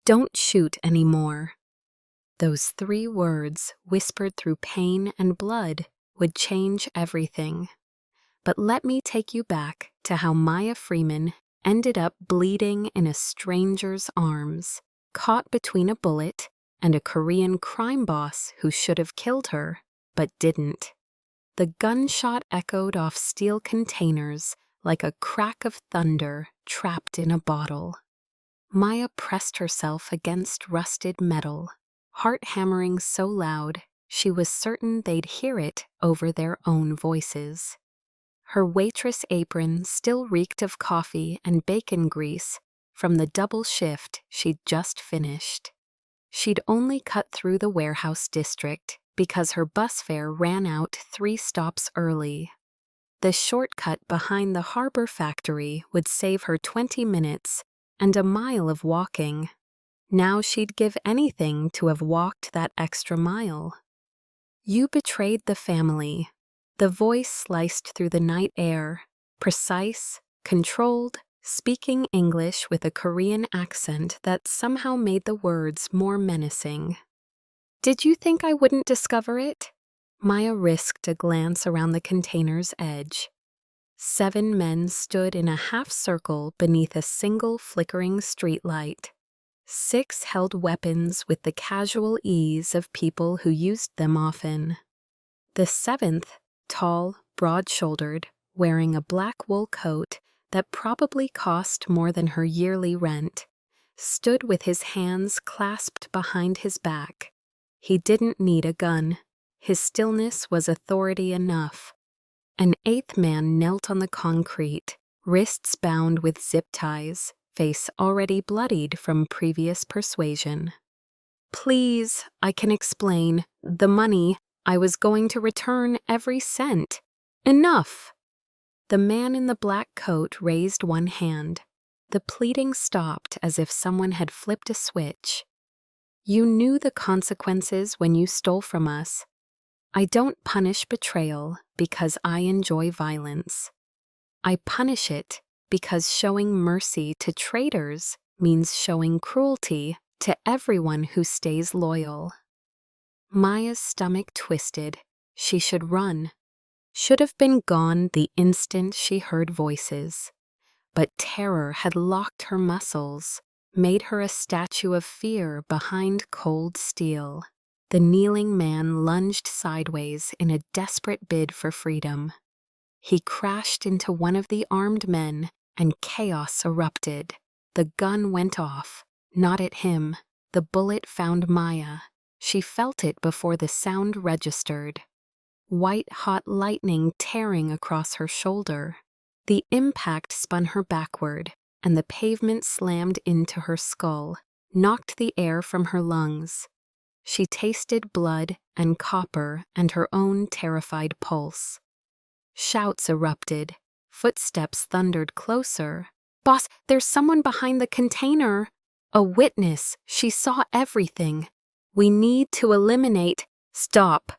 Don't shoot anymore. Those 3 words, whispered through pain and blood, would change everything. But let me take you back to how Maya Freeman ended up bleeding in a stranger's arms, caught between a bullet and a Korean crime boss who should have killed her, but didn't. The gunshot echoed off steel containers like a crack of thunder trapped in a bottle. Maya pressed herself against rusted metal, heart hammering so loud she was certain they'd hear it over their own voices. Her waitress apron still reeked of coffee and bacon grease from the double shift she'd just finished. She'd only cut through the warehouse district because her bus fare ran out 3 stops early. The shortcut behind the harbor factory would save her 20 minutes and a mile of walking. Now she'd give anything to have walked that extra mile. "You betrayed the family." The voice sliced through the night air, precise, controlled, speaking English with a Korean accent that somehow made the words more menacing. "Did you think I wouldn't discover it?" Maya risked a glance around the container's edge. 7 men stood in a half circle beneath a single flickering streetlight. 6 held weapons with the casual ease of people who used them often. The 7th, tall, broad-shouldered, wearing a black wool coat that probably cost more than her yearly rent, stood with his hands clasped behind his back. He didn't need a gun. His stillness was authority enough. An 8th man knelt on the concrete, wrists bound with zip ties, face already bloodied from previous persuasion. "Please, I can explain. The money, I was going to return every cent. Enough!" The man in the black coat raised one hand. The pleading stopped as if someone had flipped a switch. "You knew the consequences when you stole from us. I don't punish betrayal because I enjoy violence. I punish it because showing mercy to traitors means showing cruelty to everyone who stays loyal." Maya's stomach twisted. She should run. Should have been gone the instant she heard voices. But terror had locked her muscles, made her a statue of fear behind cold steel. The kneeling man lunged sideways in a desperate bid for freedom. He crashed into one of the armed men, and chaos erupted. The gun went off, not at him. The bullet found Maya. She felt it before the sound registered. White-hot lightning tearing across her shoulder. The impact spun her backward, and the pavement slammed into her skull, knocked the air from her lungs. She tasted blood and copper and her own terrified pulse. Shouts erupted. Footsteps thundered closer. "Boss, there's someone behind the container!" A witness. She saw everything. "We need to eliminate—" "Stop!"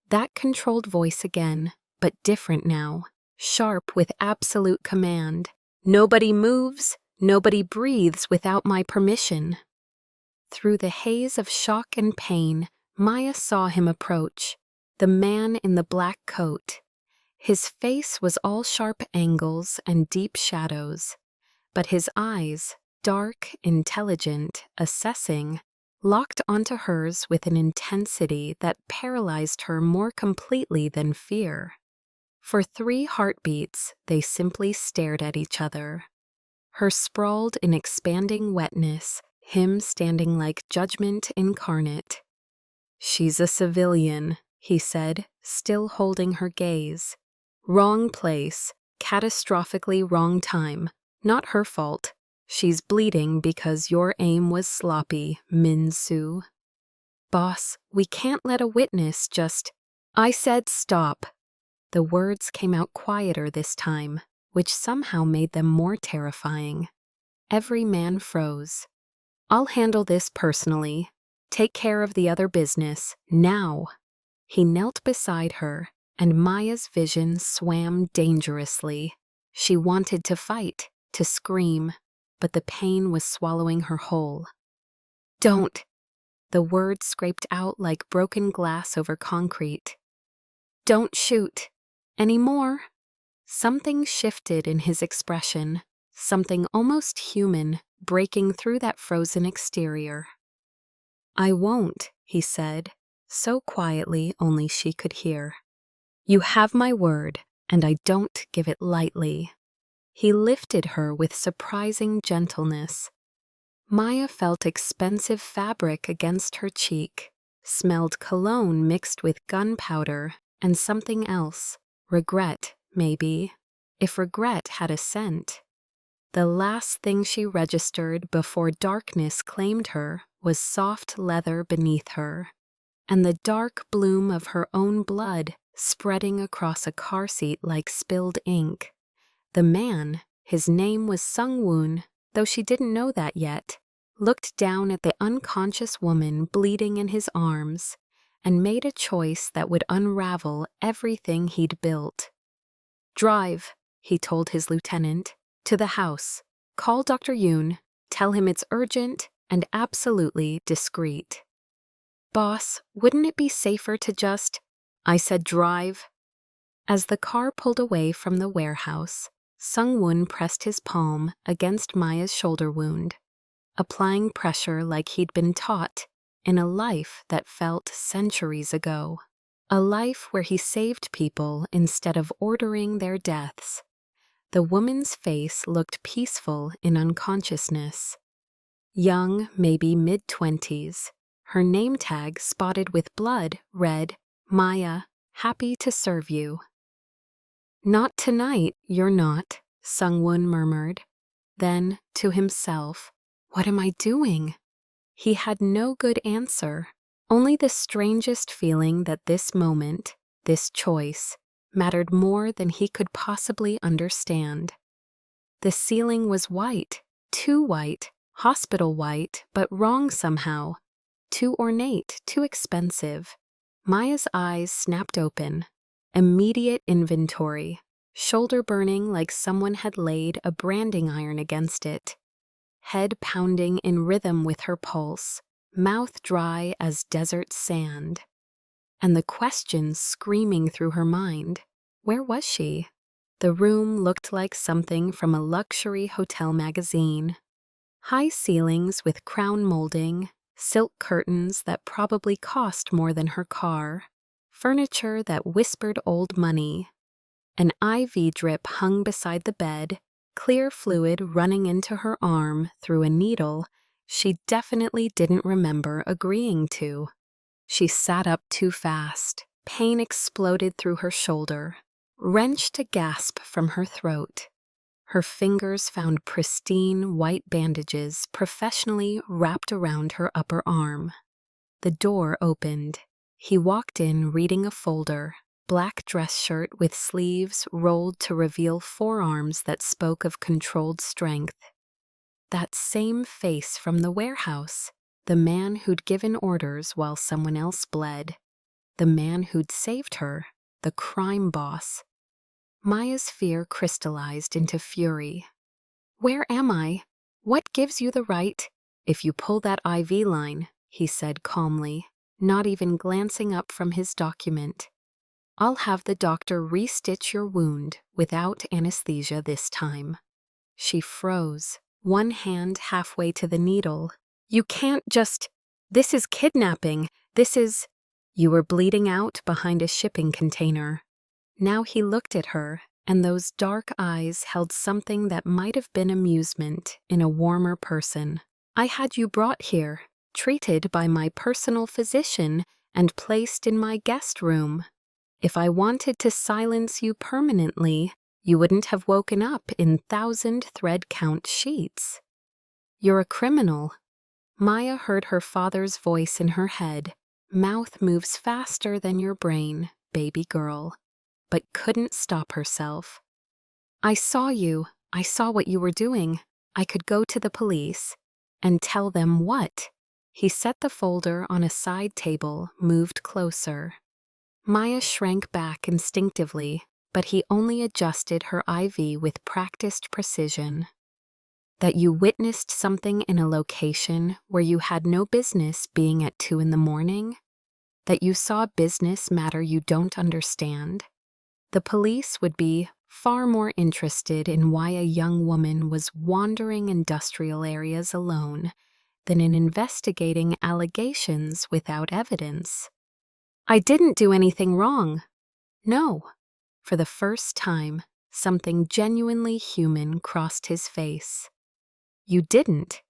That controlled voice again, but different now, sharp with absolute command. "Nobody moves, nobody breathes without my permission." Through the haze of shock and pain, Maya saw him approach, the man in the black coat. His face was all sharp angles and deep shadows, but his eyes, dark, intelligent, assessing, locked onto hers with an intensity that paralyzed her more completely than fear. For 3 heartbeats, they simply stared at each other. Her sprawled in expanding wetness, him standing like judgment incarnate. "She's a civilian," he said, still holding her gaze. "Wrong place, catastrophically wrong time. Not her fault. She's bleeding because your aim was sloppy, Min Soo." "Boss, we can't let a witness just—" "I said stop." The words came out quieter this time, which somehow made them more terrifying. Every man froze. "I'll handle this personally. Take care of the other business, now." He knelt beside her, and Maya's vision swam dangerously. She wanted to fight, to scream, but the pain was swallowing her whole. Don't. The words scraped out like broken glass over concrete. Don't shoot. Anymore. Something shifted in his expression, something almost human breaking through that frozen exterior. I won't, he said, so quietly only she could hear. You have my word, and I don't give it lightly. He lifted her with surprising gentleness. Maya felt expensive fabric against her cheek, smelled cologne mixed with gunpowder and something else, regret, maybe, if regret had a scent. The last thing she registered before darkness claimed her was soft leather beneath her, and the dark bloom of her own blood spreading across a car seat like spilled ink. The man, his name was Sung-woon, though she didn't know that yet, looked down at the unconscious woman bleeding in his arms and made a choice that would unravel everything he'd built. Drive, he told his lieutenant, to the house. Call Dr. Yoon, tell him it's urgent and absolutely discreet. Boss, wouldn't it be safer to just... I said drive. As the car pulled away from the warehouse, Sung-woon pressed his palm against Maya's shoulder wound, applying pressure like he'd been taught in a life that felt centuries ago. A life where he saved people instead of ordering their deaths. The woman's face looked peaceful in unconsciousness. Young, maybe mid-20s, her name tag spotted with blood read, Maya, happy to serve you. Not tonight, you're not, Sung-woon murmured. Then, to himself, what am I doing? He had no good answer, only the strangest feeling that this moment, this choice, mattered more than he could possibly understand. The ceiling was white, too white, hospital white, but wrong somehow. Too ornate, too expensive. Maya's eyes snapped open. Immediate inventory, shoulder burning like someone had laid a branding iron against it. Head pounding in rhythm with her pulse, mouth dry as desert sand. And the question screaming through her mind, where was she? The room looked like something from a luxury hotel magazine. High ceilings with crown molding, silk curtains that probably cost more than her car, furniture that whispered old money. An IV drip hung beside the bed, clear fluid running into her arm through a needle she definitely didn't remember agreeing to. She sat up too fast. Pain exploded through her shoulder, wrenched a gasp from her throat. Her fingers found pristine white bandages professionally wrapped around her upper arm. The door opened. He walked in reading a folder, black dress shirt with sleeves rolled to reveal forearms that spoke of controlled strength. That same face from the warehouse, the man who'd given orders while someone else bled. The man who'd saved her, the crime boss. Maya's fear crystallized into fury. Where am I? What gives you the right? If you pull that IV line, he said calmly, not even glancing up from his document. I'll have the doctor re-stitch your wound without anesthesia this time. She froze, one hand halfway to the needle. You can't just... This is kidnapping. This is... You were bleeding out behind a shipping container. Now he looked at her, and those dark eyes held something that might have been amusement in a warmer person. I had you brought here, treated by my personal physician, and placed in my guest room. If I wanted to silence you permanently, you wouldn't have woken up in 1,000 thread count sheets. You're a criminal. Maya heard her father's voice in her head. Mouth moves faster than your brain, baby girl, but couldn't stop herself. I saw you. I saw what you were doing. I could go to the police. And tell them what? He set the folder on a side table, moved closer. Maya shrank back instinctively, but he only adjusted her IV with practiced precision. That you witnessed something in a location where you had no business being at 2 in the morning? That you saw a business matter you don't understand? The police would be far more interested in why a young woman was wandering industrial areas alone than in investigating allegations without evidence. I didn't do anything wrong. No. For the first time, something genuinely human crossed his face. You didn't,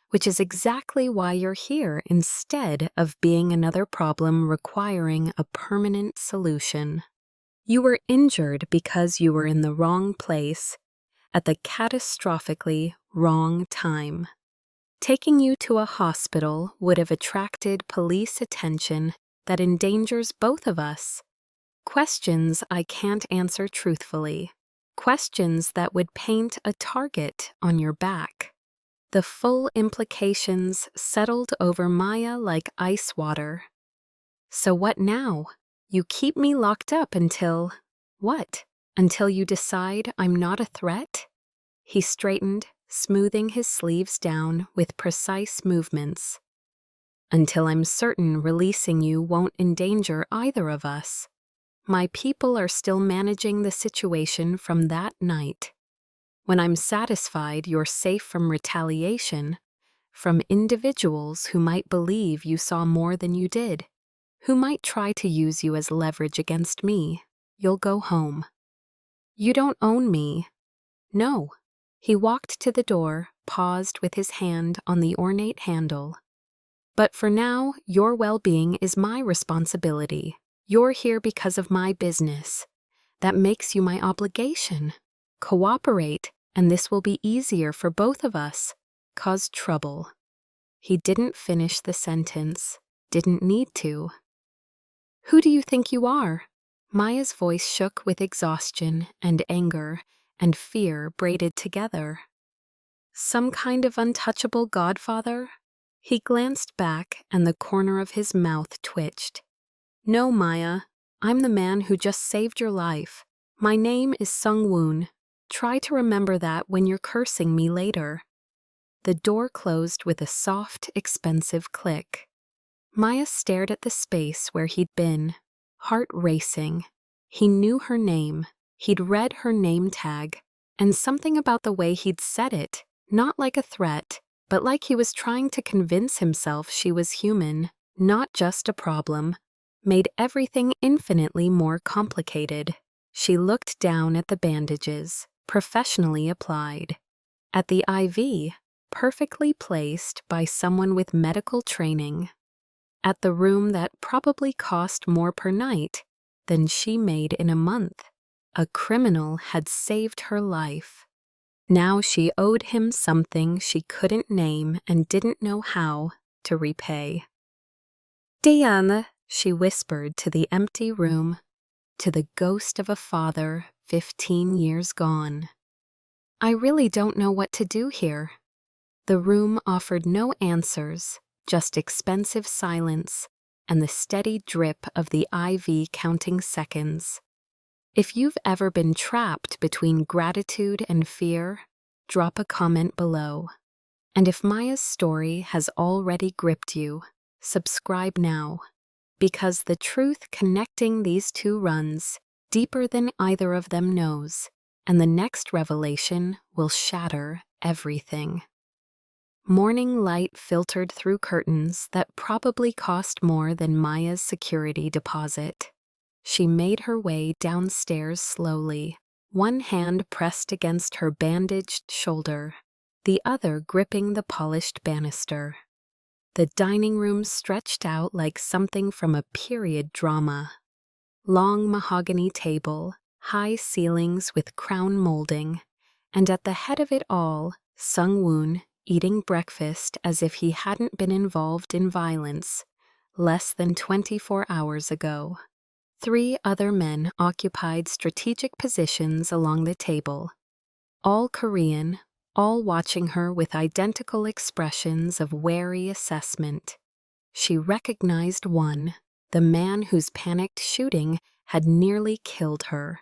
which is exactly why you're here instead of being another problem requiring a permanent solution. You were injured because you were in the wrong place at the catastrophically wrong time. Taking you to a hospital would have attracted police attention that endangers both of us. Questions I can't answer truthfully. Questions that would paint a target on your back. The full implications settled over Maya like ice water. So what now? You keep me locked up until… what? Until you decide I'm not a threat? He straightened, smoothing his sleeves down with precise movements. Until I'm certain releasing you won't endanger either of us. My people are still managing the situation from that night. When I'm satisfied you're safe from retaliation, from individuals who might believe you saw more than you did, who might try to use you as leverage against me, you'll go home. You don't own me. No. He walked to the door, paused with his hand on the ornate handle. But for now, your well-being is my responsibility. You're here because of my business. That makes you my obligation. Cooperate, and this will be easier for both of us. Cause trouble. He didn't finish the sentence. Didn't need to. Who do you think you are? Maya's voice shook with exhaustion and anger and fear braided together. Some kind of untouchable godfather? He glanced back and the corner of his mouth twitched. No, Maya. I'm the man who just saved your life. My name is Sung-woon. Try to remember that when you're cursing me later. The door closed with a soft, expensive click. Maya stared at the space where he'd been, heart racing. He knew her name. He'd read her name tag, and something about the way he'd said it, not like a threat, but like he was trying to convince himself she was human, not just a problem, made everything infinitely more complicated. She looked down at the bandages, professionally applied, at the IV, perfectly placed by someone with medical training, at the room that probably cost more per night than she made in a month. A criminal had saved her life. Now she owed him something she couldn't name and didn't know how to repay. Diana, she whispered to the empty room, to the ghost of a father 15 years gone. I really don't know what to do here. The room offered no answers, just expensive silence and the steady drip of the IV counting seconds. If you've ever been trapped between gratitude and fear, drop a comment below. And if Maya's story has already gripped you, subscribe now, because the truth connecting these two runs deeper than either of them knows, and the next revelation will shatter everything. Morning light filtered through curtains that probably cost more than Maya's security deposit. She made her way downstairs slowly, one hand pressed against her bandaged shoulder, the other gripping the polished banister. The dining room stretched out like something from a period drama. Long mahogany table, high ceilings with crown molding, and at the head of it all, Sung-woon, eating breakfast as if he hadn't been involved in violence less than 24 hours ago. 3 other men occupied strategic positions along the table, all Korean, all watching her with identical expressions of wary assessment. She recognized one, the man whose panicked shooting had nearly killed her.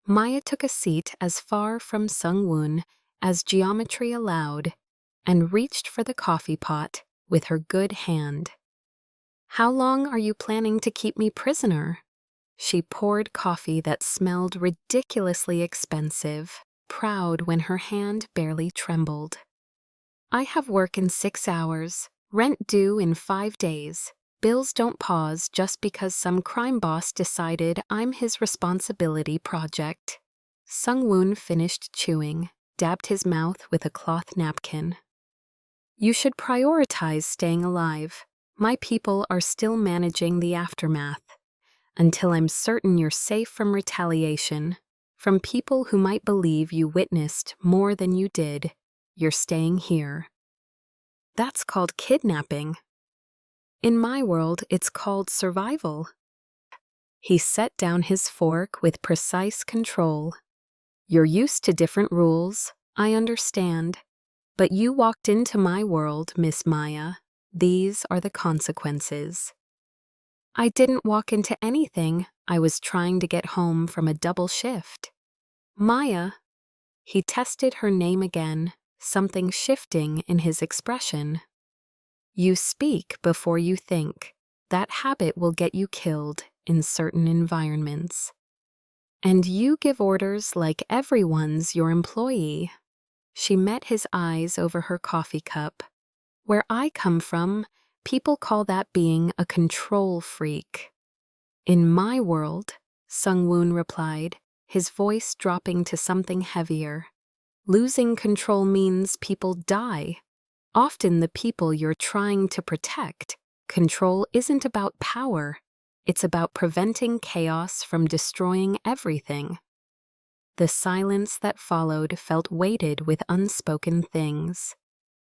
Maya took a seat as far from Sung-woon as geometry allowed, and reached for the coffee pot with her good hand. "How long are you planning to keep me prisoner?" She poured coffee that smelled ridiculously expensive, proud when her hand barely trembled. "I have work in 6 hours, rent due in 5 days. Bills don't pause just because some crime boss decided I'm his responsibility project." Sung-woon finished chewing, dabbed his mouth with a cloth napkin. "You should prioritize staying alive. My people are still managing the aftermath. Until I'm certain you're safe from retaliation, from people who might believe you witnessed more than you did, you're staying here." "That's called kidnapping." "In my world, it's called survival." He set down his fork with precise control. "You're used to different rules, I understand. But you walked into my world, Miss Maya. These are the consequences." "I didn't walk into anything. I was trying to get home from a double shift." "Maya." He tested her name again, something shifting in his expression. "You speak before you think. That habit will get you killed in certain environments. And you give orders like everyone's your employee." She met his eyes over her coffee cup. "Where I come from, people call that being a control freak." "In my world," Sung-woon replied, his voice dropping to something heavier, "losing control means people die. Often the people you're trying to protect. Control isn't about power. It's about preventing chaos from destroying everything." The silence that followed felt weighted with unspoken things.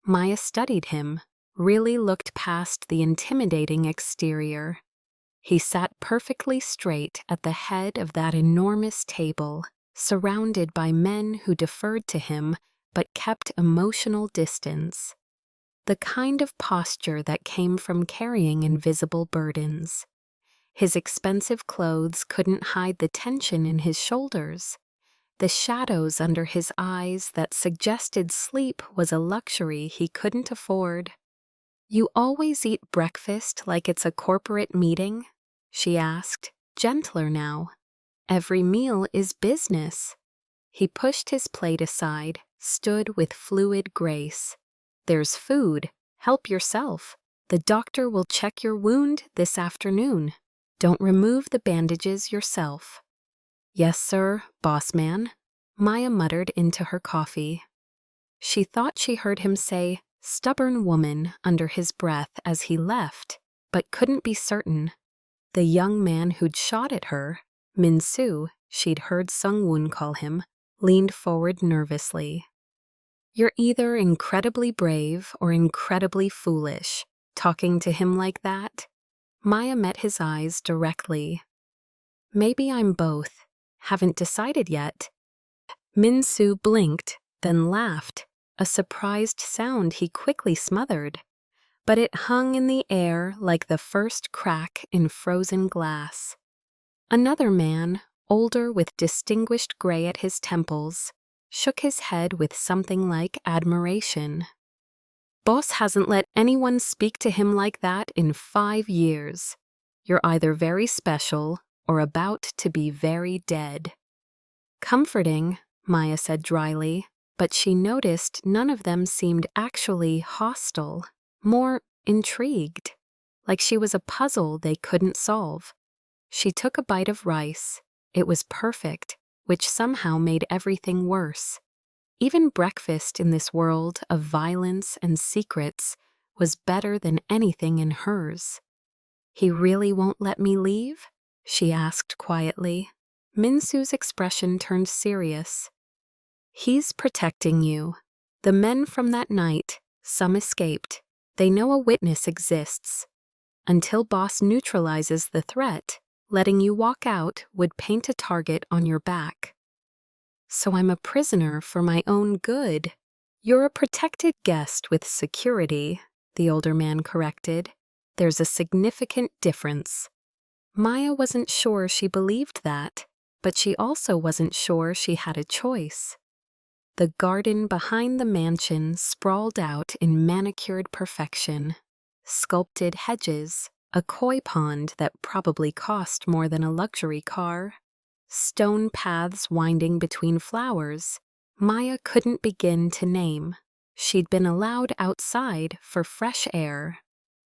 Maya studied him, really looked past the intimidating exterior. He sat perfectly straight at the head of that enormous table, surrounded by men who deferred to him but kept emotional distance. The kind of posture that came from carrying invisible burdens. His expensive clothes couldn't hide the tension in his shoulders. The shadows under his eyes that suggested sleep was a luxury he couldn't afford. "You always eat breakfast like it's a corporate meeting?" she asked, gentler now. "Every meal is business." He pushed his plate aside, stood with fluid grace. "There's food. Help yourself. The doctor will check your wound this afternoon. Don't remove the bandages yourself." "Yes, sir, boss man," Maya muttered into her coffee. She thought she heard him say, "stubborn woman," under his breath as he left, but couldn't be certain. The young man who'd shot at her, Min-soo, she'd heard Sung-woon call him, leaned forward nervously. "You're either incredibly brave or incredibly foolish, talking to him like that." Maya met his eyes directly. "Maybe I'm both. Haven't decided yet." Min-soo blinked, then laughed, a surprised sound he quickly smothered. But it hung in the air like the first crack in frozen glass. Another man, older with distinguished gray at his temples, shook his head with something like admiration. "Boss hasn't let anyone speak to him like that in 5 years. You're either very special or about to be very dead." "Comforting," Maya said dryly, but she noticed none of them seemed actually hostile, more intrigued, like she was a puzzle they couldn't solve. She took a bite of rice. It was perfect, which somehow made everything worse. Even breakfast in this world of violence and secrets was better than anything in hers. "He really won't let me leave?" she asked quietly. Min-soo's expression turned serious. "He's protecting you. The men from that night, some escaped. They know a witness exists. Until boss neutralizes the threat, letting you walk out would paint a target on your back." "So I'm a prisoner for my own good." "You're a protected guest with security," the older man corrected. "There's a significant difference." Maya wasn't sure she believed that, but she also wasn't sure she had a choice. The garden behind the mansion sprawled out in manicured perfection. Sculpted hedges, a koi pond that probably cost more than a luxury car, stone paths winding between flowers, Maya couldn't begin to name. She'd been allowed outside for fresh air,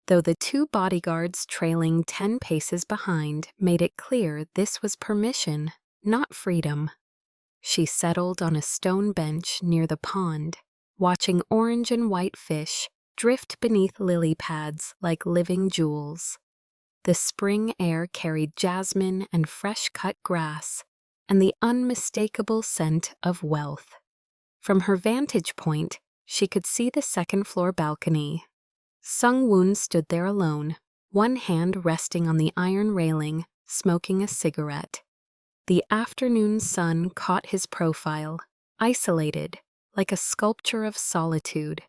though the two bodyguards trailing 10 paces behind made it clear this was permission, not freedom. She settled on a stone bench near the pond, watching orange and white fish drift beneath lily pads like living jewels. The spring air carried jasmine and fresh-cut grass, and the unmistakable scent of wealth. From her vantage point, she could see the second-floor balcony. Sung-woon stood there alone, one hand resting on the iron railing, smoking a cigarette. The afternoon sun caught his profile, isolated, like a sculpture of solitude.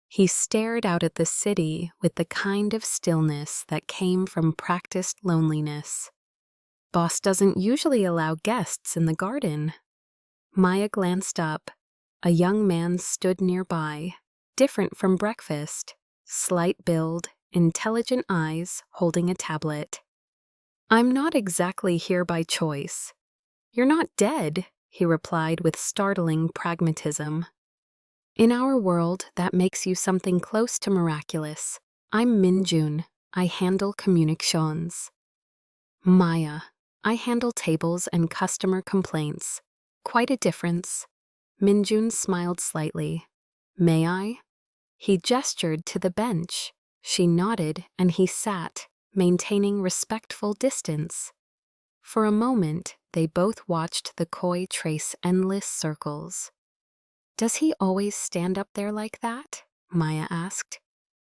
He stared out at the city with the kind of stillness that came from practiced loneliness. Boss doesn't usually allow guests in the garden. Maya glanced up. A young man stood nearby, different from breakfast, slight build, intelligent eyes, holding a tablet. "I'm not exactly here by choice." "You're not dead," he replied with startling pragmatism. "In our world, that makes you something close to miraculous. I'm Min-jun. I handle communications." "Maya. I handle tables and customer complaints. Quite a difference." Min-jun smiled slightly. "May I?" He gestured to the bench. She nodded, and he sat, maintaining respectful distance. For a moment, they both watched the koi trace endless circles. "Does he always stand up there like that?" Maya asked.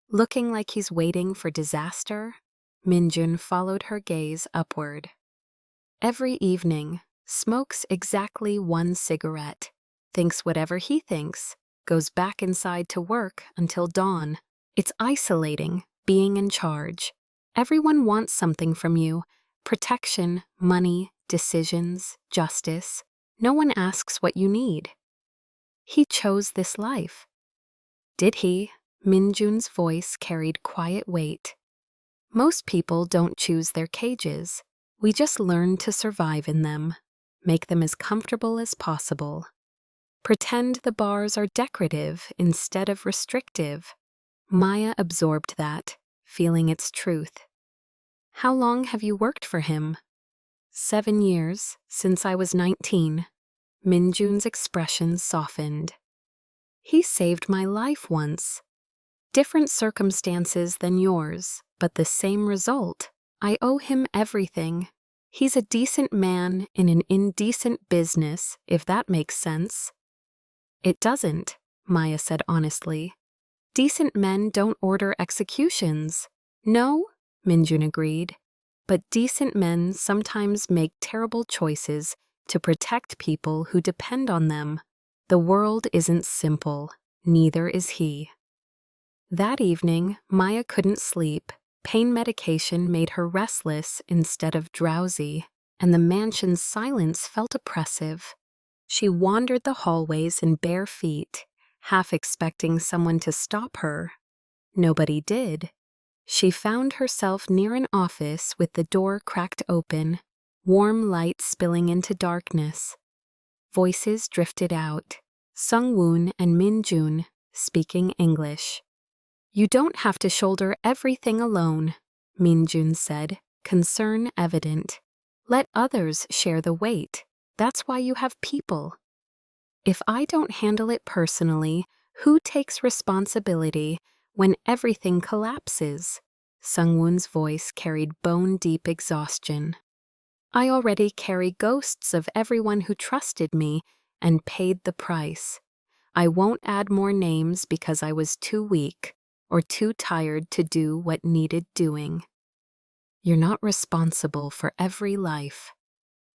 "Looking like he's waiting for disaster?" Min-jun followed her gaze upward. "Every evening, smokes exactly one cigarette, thinks whatever he thinks, goes back inside to work until dawn. It's isolating, being in charge. Everyone wants something from you. Protection, money, decisions, justice. No one asks what you need." "He chose this life." "Did he?" Min-jun's voice carried quiet weight. "Most people don't choose their cages. We just learn to survive in them. Make them as comfortable as possible. Pretend the bars are decorative instead of restrictive." Maya absorbed that, feeling its truth. "How long have you worked for him?" 7 years, since I was 19. Min-jun's expression softened. "He saved my life once. Different circumstances than yours, but the same result. I owe him everything. He's a decent man in an indecent business, if that makes sense." "It doesn't," Maya said honestly. "Decent men don't order executions." "No?" Min-jun agreed. "But decent men sometimes make terrible choices to protect people who depend on them. The world isn't simple, neither is he." That evening, Maya couldn't sleep. Pain medication made her restless instead of drowsy, and the mansion's silence felt oppressive. She wandered the hallways in bare feet, half expecting someone to stop her. Nobody did. She found herself near an office with the door cracked open, warm light spilling into darkness. Voices drifted out, Sung-woon and Min-jun speaking English. "You don't have to shoulder everything alone," Min-jun said, concern evident. "Let others share the weight. That's why you have people." "If I don't handle it personally, who takes responsibility when everything collapses?" Sung-woon's voice carried bone-deep exhaustion. "I already carry ghosts of everyone who trusted me and paid the price. I won't add more names because I was too weak or too tired to do what needed doing." "You're not responsible for every life."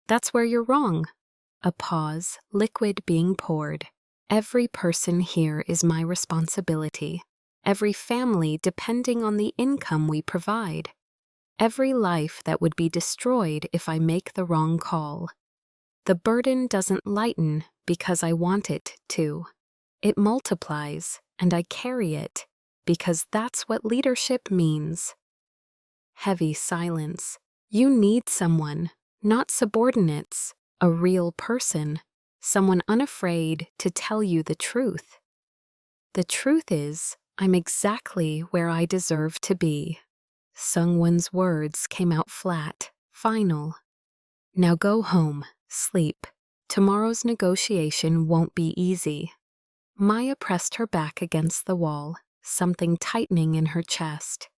"That's where you're wrong." A pause, liquid being poured. "Every person here is my responsibility. Every family depending on the income we provide. Every life that would be destroyed if I make the wrong call." The burden doesn't lighten because I want it to. It multiplies, and I carry it, because that's what leadership means. Heavy silence. You need someone, not subordinates, a real person, someone unafraid to tell you the truth. The truth is, I'm exactly where I deserve to be. Sungwon's words came out flat, final. Now go home, sleep. Tomorrow's negotiation won't be easy. Maya pressed her back against the wall, something tightening in her chest.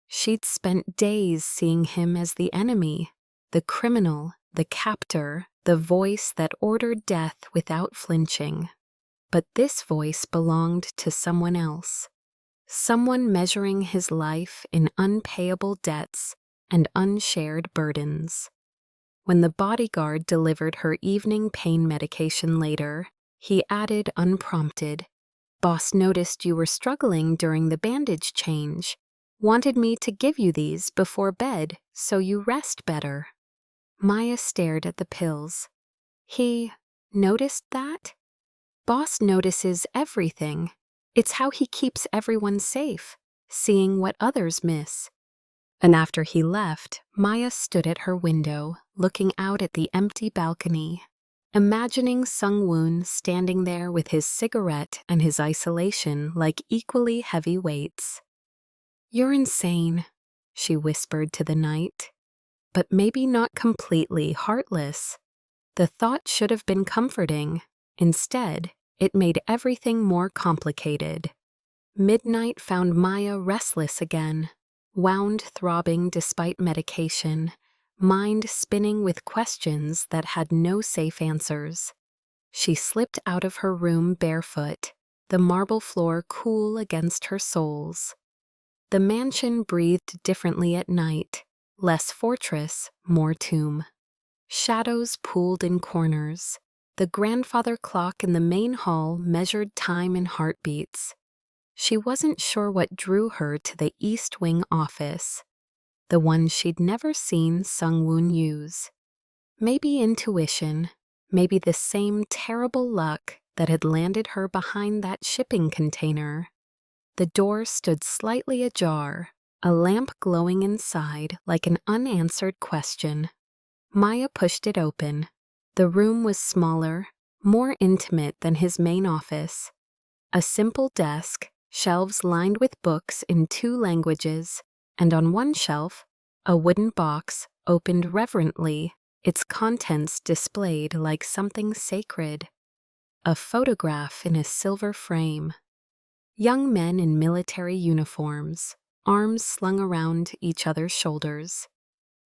She'd spent days seeing him as the enemy, the criminal, the captor, the voice that ordered death without flinching. But this voice belonged to someone else. Someone measuring his life in unpayable debts and unshared burdens. When the bodyguard delivered her evening pain medication later, he added unprompted, "Boss noticed you were struggling during the bandage change. Wanted me to give you these before bed so you rest better." Maya stared at the pills. He noticed that? Boss notices everything. It's how he keeps everyone safe, seeing what others miss. And after he left, Maya stood at her window, looking out at the empty balcony, imagining Sungwoon standing there with his cigarette and his isolation like equally heavy weights. "You're insane," she whispered to the night. But maybe not completely heartless. The thought should have been comforting. Instead, it made everything more complicated. Midnight found Maya restless again, wound throbbing despite medication, mind spinning with questions that had no safe answers. She slipped out of her room barefoot, the marble floor cool against her soles. The mansion breathed differently at night, less fortress, more tomb. Shadows pooled in corners. The grandfather clock in the main hall measured time in heartbeats. She wasn't sure what drew her to the East Wing office, the one she'd never seen Sungwoon use. Maybe intuition, maybe the same terrible luck that had landed her behind that shipping container. The door stood slightly ajar, a lamp glowing inside like an unanswered question. Maya pushed it open. The room was smaller, more intimate than his main office. A simple desk, shelves lined with books in 2 languages, and on one shelf, a wooden box opened reverently, its contents displayed like something sacred. A photograph in a silver frame. Young men in military uniforms, arms slung around each other's shoulders,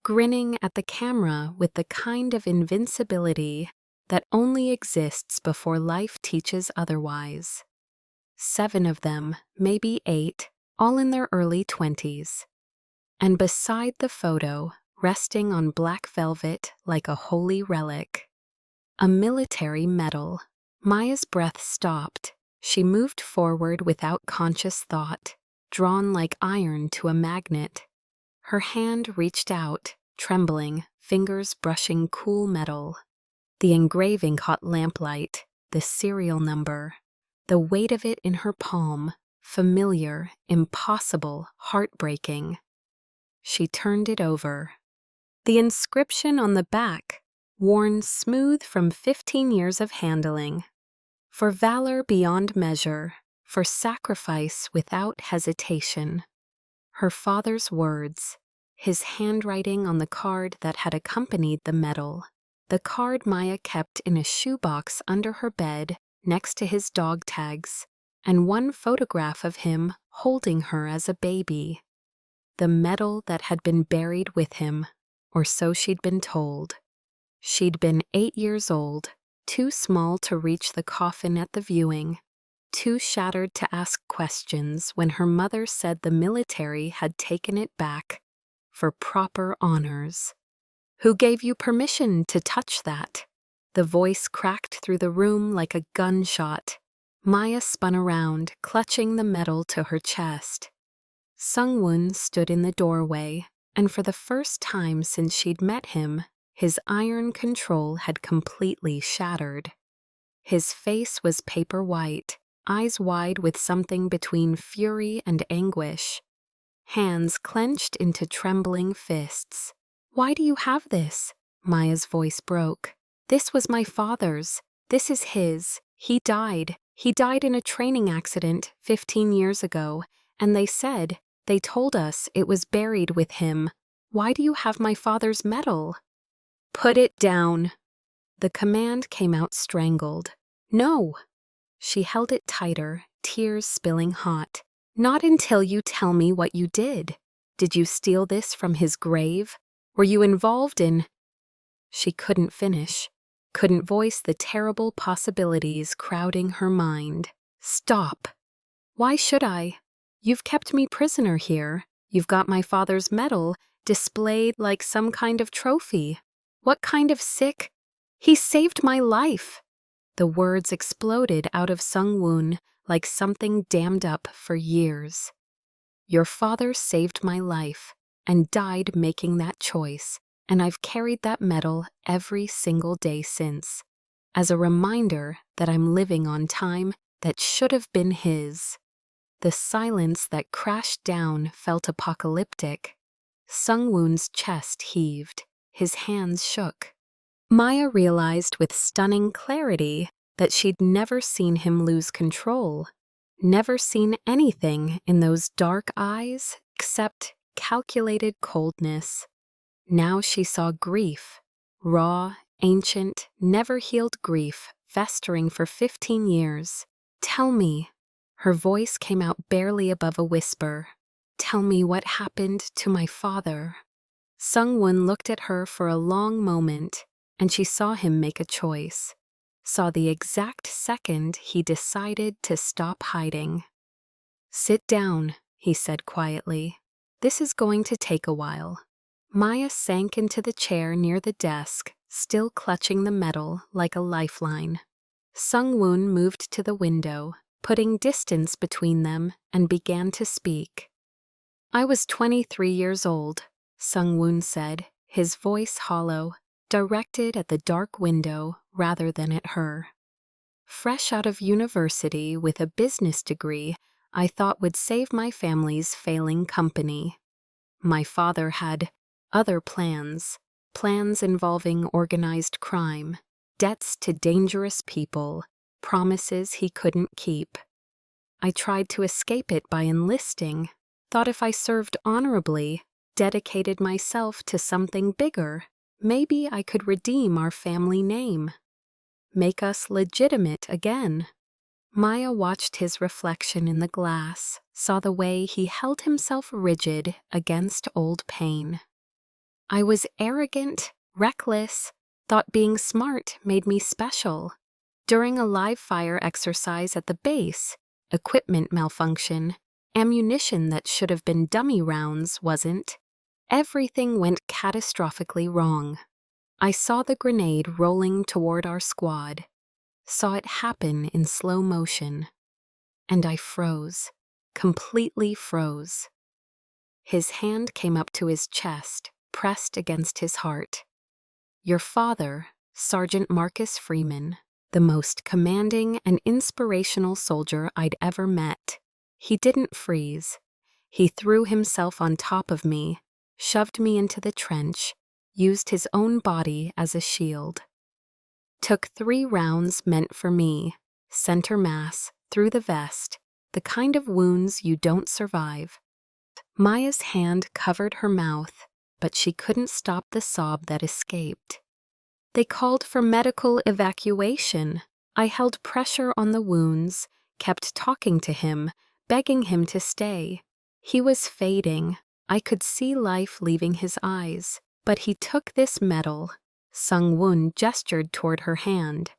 grinning at the camera with the kind of invincibility that only exists before life teaches otherwise. 7 of them, maybe 8, all in their early 20s. And beside the photo, resting on black velvet like a holy relic, a military medal. Maya's breath stopped. She moved forward without conscious thought, drawn like iron to a magnet. Her hand reached out, trembling, fingers brushing cool metal. The engraving caught lamplight, the serial number, the weight of it in her palm, familiar, impossible, heartbreaking. She turned it over. The inscription on the back, worn smooth from 15 years of handling. For valor beyond measure, for sacrifice without hesitation. Her father's words, his handwriting on the card that had accompanied the medal, the card Maya kept in a shoebox under her bed next to his dog tags, and one photograph of him holding her as a baby. The medal that had been buried with him, or so she'd been told. She'd been 8 years old, too small to reach the coffin at the viewing, too shattered to ask questions when her mother said the military had taken it back for proper honors. "Who gave you permission to touch that?" The voice cracked through the room like a gunshot. Maya spun around, clutching the medal to her chest. Sungwoon stood in the doorway, and for the first time since she'd met him, His iron control had completely shattered. His face was paper white, eyes wide with something between fury and anguish. Hands clenched into trembling fists. "Why do you have this?" Maya's voice broke. "This was my father's. This is his. He died. He died in a training accident 15 years ago, and they told us it was buried with him. Why do you have my father's medal?" "Put it down." The command came out strangled. "No." She held it tighter, tears spilling hot. "Not until you tell me what you did. Did you steal this from his grave? Were you involved in—" She couldn't finish, couldn't voice the terrible possibilities crowding her mind. "Stop. Why should I? You've kept me prisoner here. You've got my father's medal displayed like some kind of trophy. What kind of sick— He saved my life." The words exploded out of Sung-woon like something dammed up for years. "Your father saved my life and died making that choice, and I've carried that medal every single day since, as a reminder that I'm living on time that should have been his." The silence that crashed down felt apocalyptic. Sung-woon's chest heaved, his hands shook. Maya realized with stunning clarity that she'd never seen him lose control, never seen anything in those dark eyes except calculated coldness. Now she saw grief, raw, ancient, never-healed grief festering for 15 years. "Tell me." Her voice came out barely above a whisper. "Tell me what happened to my father." Sung-woon looked at her for a long moment, and she saw him make a choice, saw the exact second he decided to stop hiding. "Sit down," he said quietly. "This is going to take a while." Maya sank into the chair near the desk, still clutching the medal like a lifeline. Sung-woon moved to the window, putting distance between them, and began to speak. "I was 23 years old," Sung-woon said, his voice hollow, directed at the dark window rather than at her. "Fresh out of university with a business degree I thought would save my family's failing company. My father had other plans involving organized crime, debts to dangerous people, promises he couldn't keep. I tried to escape it by enlisting, thought if I served honorably, dedicated myself to something bigger, maybe I could redeem our family name, make us legitimate again." Maya watched his reflection in the glass, saw the way he held himself rigid against old pain. "I was arrogant, reckless, thought being smart made me special. During a live fire exercise at the base, equipment malfunction, ammunition that should have been dummy rounds wasn't. Everything went catastrophically wrong. I saw the grenade rolling toward our squad, saw it happen in slow motion, and I froze, completely froze." His hand came up to his chest, pressed against his heart. "Your father, Sergeant Marcus Freeman, the most commanding and inspirational soldier I'd ever met. He didn't freeze. He threw himself on top of me, shoved me into the trench, used his own body as a shield. Took 3 rounds meant for me, center mass, through the vest, the kind of wounds you don't survive." Maya's hand covered her mouth, but she couldn't stop the sob that escaped. "They called for medical evacuation. I held pressure on the wounds, kept talking to him, begging him to stay. He was fading. I could see life leaving his eyes, but he took this medal," Sung-woon gestured toward her hand,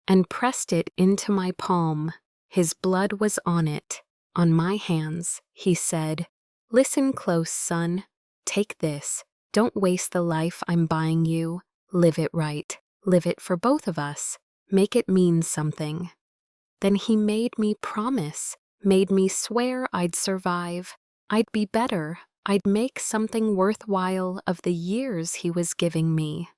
"and pressed it into my palm. His blood was on it, on my hands," he said. "Listen close, son. Take this. Don't waste the life I'm buying you. Live it right. Live it for both of us. Make it mean something." Then he made me promise, made me swear I'd survive. I'd be better. I'd make something worthwhile of the years he was giving me.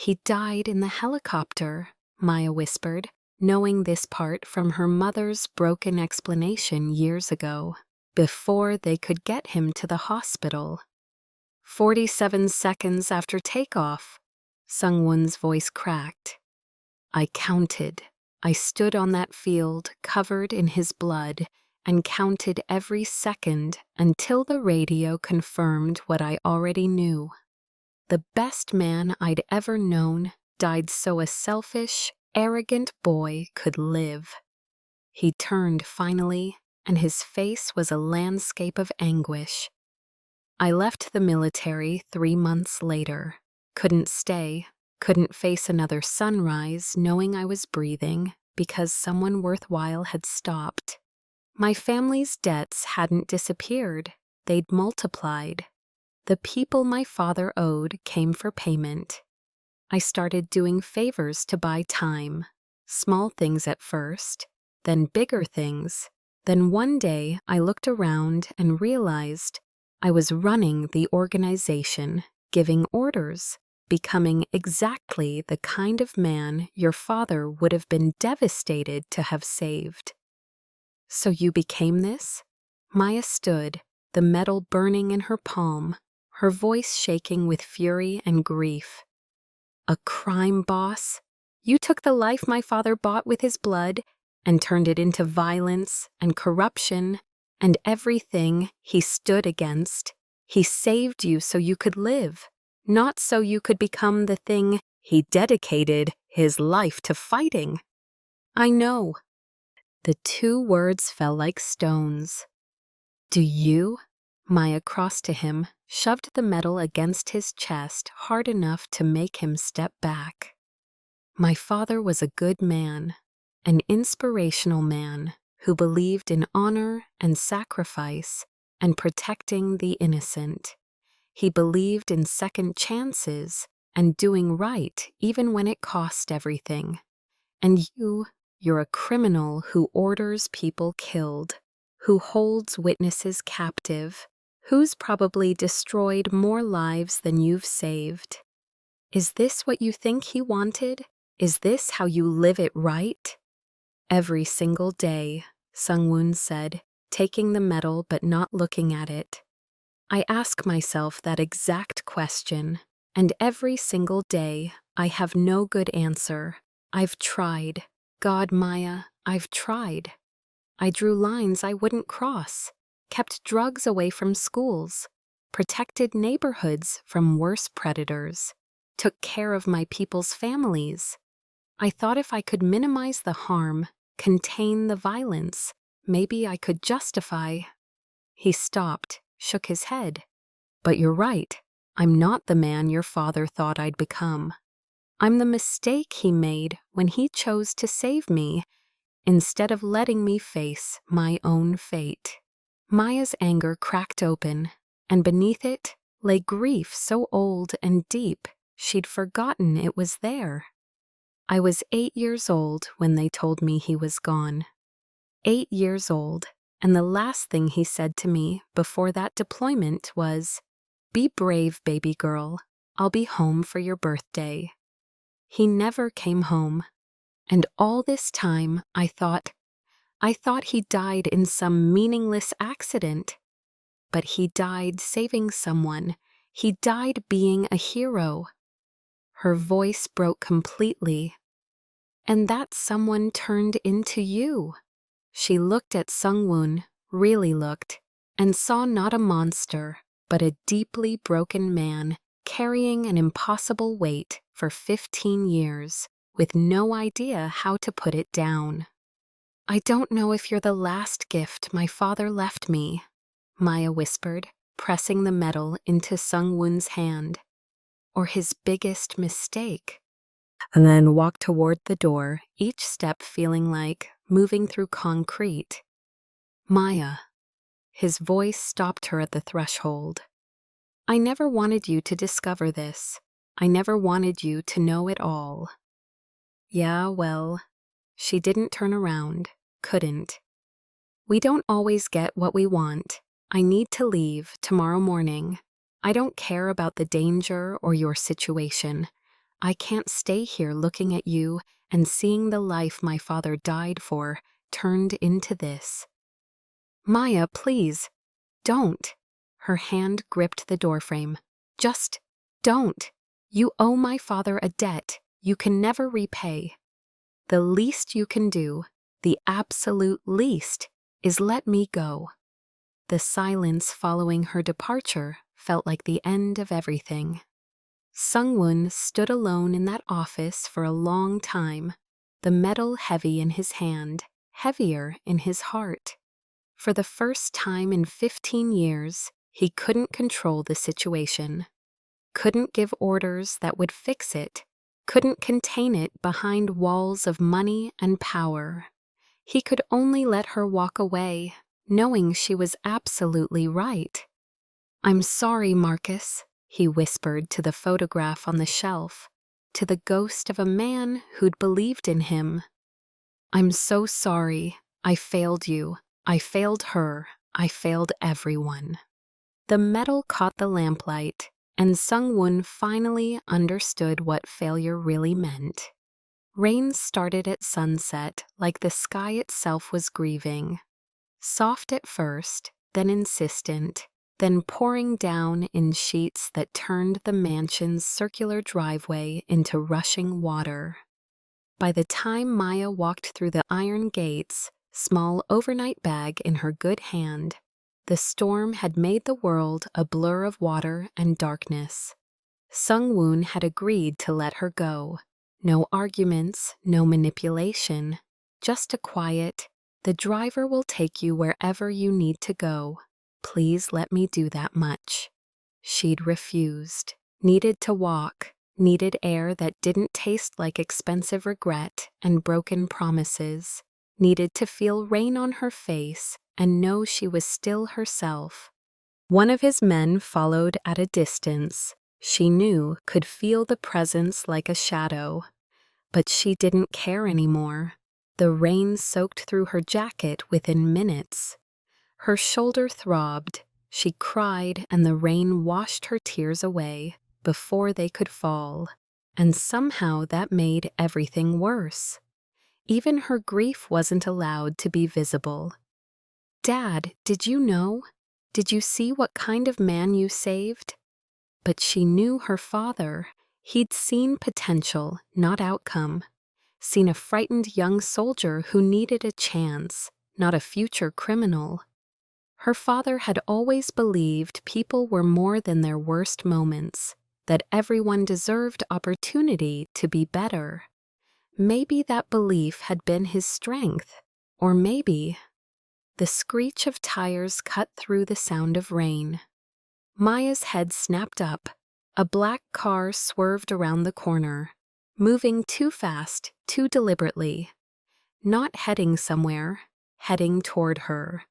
He died in the helicopter, Maya whispered, knowing this part from her mother's broken explanation years ago, before they could get him to the hospital. 47 seconds after takeoff, Sungwon's voice cracked. I counted. I stood on that field, covered in his blood, and counted every second until the radio confirmed what I already knew. The best man I'd ever known died so a selfish, arrogant boy could live. He turned finally, and his face was a landscape of anguish. I left the military 3 months later. Couldn't stay, couldn't face another sunrise knowing I was breathing because someone worthwhile had stopped. My family's debts hadn't disappeared, they'd multiplied. The people my father owed came for payment. I started doing favors to buy time, small things at first, then bigger things. Then one day I looked around and realized I was running the organization, giving orders, becoming exactly the kind of man your father would have been devastated to have saved. So you became this? Maya stood, the metal burning in her palm, her voice shaking with fury and grief. A crime boss? You took the life my father bought with his blood and turned it into violence and corruption and everything he stood against. He saved you so you could live, not so you could become the thing he dedicated his life to fighting. I know. The 2 words fell like stones. Do you? Maya crossed to him, shoved the metal against his chest hard enough to make him step back. My father was a good man, an inspirational man who believed in honor and sacrifice and protecting the innocent. He believed in second chances and doing right even when it cost everything. And you're a criminal who orders people killed, who holds witnesses captive, who's probably destroyed more lives than you've saved. Is this what you think he wanted? Is this how you live it right? Every single day, Sungwoon said, taking the medal but not looking at it. I ask myself that exact question, and every single day I have no good answer. I've tried. God, Maya, I've tried. I drew lines I wouldn't cross, kept drugs away from schools, protected neighborhoods from worse predators, took care of my people's families. I thought if I could minimize the harm, contain the violence, maybe I could justify. He stopped, shook his head. But you're right. I'm not the man your father thought I'd become. I'm the mistake he made when he chose to save me instead of letting me face my own fate. Maya's anger cracked open, and beneath it lay grief so old and deep she'd forgotten it was there. I was 8 years old when they told me he was gone. 8 years old, and the last thing he said to me before that deployment was, "Be brave, baby girl. I'll be home for your birthday." He never came home, and all this time I thought he died in some meaningless accident. But he died saving someone. He died being a hero. Her voice broke completely. And that someone turned into you. She looked at Sungwoon, really looked, and saw not a monster, but a deeply broken man carrying an impossible weight for 15 years, with no idea how to put it down. I don't know if you're the last gift my father left me, Maya whispered, pressing the medal into Sungwoon's hand, or his biggest mistake. And then walked toward the door, each step feeling like moving through concrete. Maya. His voice stopped her at the threshold. I never wanted you to discover this. I never wanted you to know it all. Yeah, well, she didn't turn around, couldn't. We don't always get what we want. I need to leave tomorrow morning. I don't care about the danger or your situation. I can't stay here looking at you and seeing the life my father died for turned into this. Maya, please, don't. Her hand gripped the doorframe. Just don't. You owe my father a debt you can never repay. The least you can do, the absolute least, is let me go. The silence following her departure felt like the end of everything. Sungwoon stood alone in that office for a long time, the metal heavy in his hand, heavier in his heart. For the first time in 15 years, he couldn't control the situation, couldn't give orders that would fix it, couldn't contain it behind walls of money and power. He could only let her walk away, knowing she was absolutely right. I'm sorry, Marcus, he whispered to the photograph on the shelf, to the ghost of a man who'd believed in him. I'm so sorry. I failed you. I failed her. I failed everyone. The metal caught the lamplight, and Sungwoon finally understood what failure really meant. Rain started at sunset like the sky itself was grieving. Soft at first, then insistent, then pouring down in sheets that turned the mansion's circular driveway into rushing water. By the time Maya walked through the iron gates, small overnight bag in her good hand, the storm had made the world a blur of water and darkness. Sungwoon had agreed to let her go. No arguments, no manipulation, just a quiet, the driver will take you wherever you need to go. Please let me do that much. She'd refused. Needed to walk, needed air that didn't taste like expensive regret and broken promises. Needed to feel rain on her face and know she was still herself. One of his men followed at a distance. She knew, could feel the presence like a shadow. But she didn't care anymore. The rain soaked through her jacket within minutes. Her shoulder throbbed. She cried, and the rain washed her tears away before they could fall. And somehow that made everything worse. Even her grief wasn't allowed to be visible. Dad, did you know? Did you see what kind of man you saved? But she knew her father. He'd seen potential, not outcome. Seen a frightened young soldier who needed a chance, not a future criminal. Her father had always believed people were more than their worst moments, that everyone deserved opportunity to be better. Maybe that belief had been his strength, or maybe... The screech of tires cut through the sound of rain. Maya's head snapped up. A black car swerved around the corner, moving too fast, too deliberately. Not heading somewhere, heading toward her.